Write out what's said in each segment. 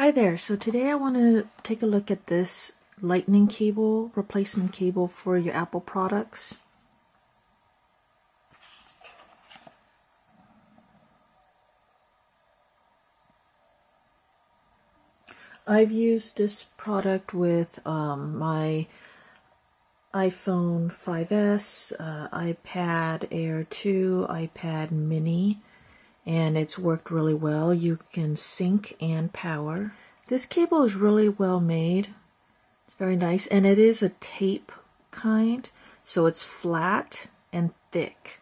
Hi there, so today I want to take a look at this lightning cable, replacement cable for your Apple products. I've used this product with my iPhone 5S, iPad Air 2, iPad Mini, and it's worked really well. You can sync and power. This cable is really well made. It's very nice, and it is a tape kind, so it's flat and thick,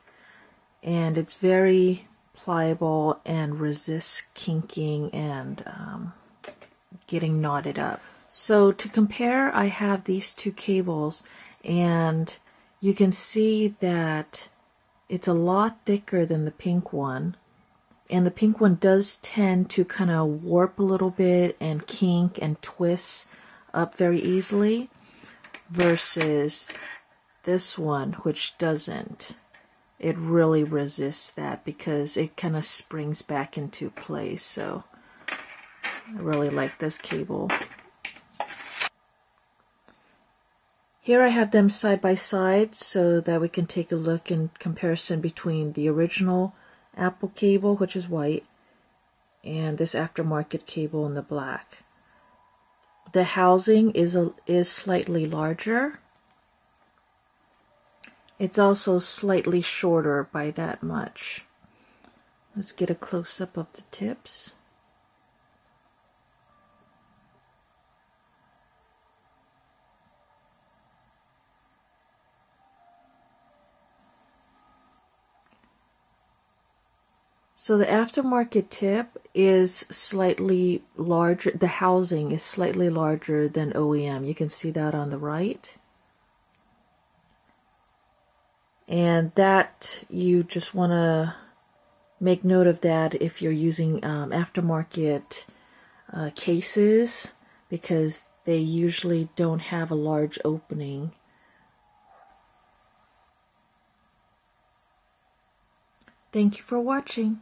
and it's very pliable and resists kinking and getting knotted up. So to compare, I have these two cables, and you can see that it's a lot thicker than the pink one, and the pink one does tend to kind of warp a little bit and kink and twist up very easily, versus this one, which doesn't. It really resists that because it kind of springs back into place. So I really like this cable. Here I have them side by side so that we can take a look in comparison between the original Apple cable, which is white, and this aftermarket cable in the black. The housing is slightly larger. It's also slightly shorter by that much. Let's get a close-up of the tips. So the aftermarket tip is slightly larger, the housing is slightly larger than OEM. You can see that on the right. And that, you just want to make note of that if you're using aftermarket cases, because they usually don't have a large opening. Thank you for watching.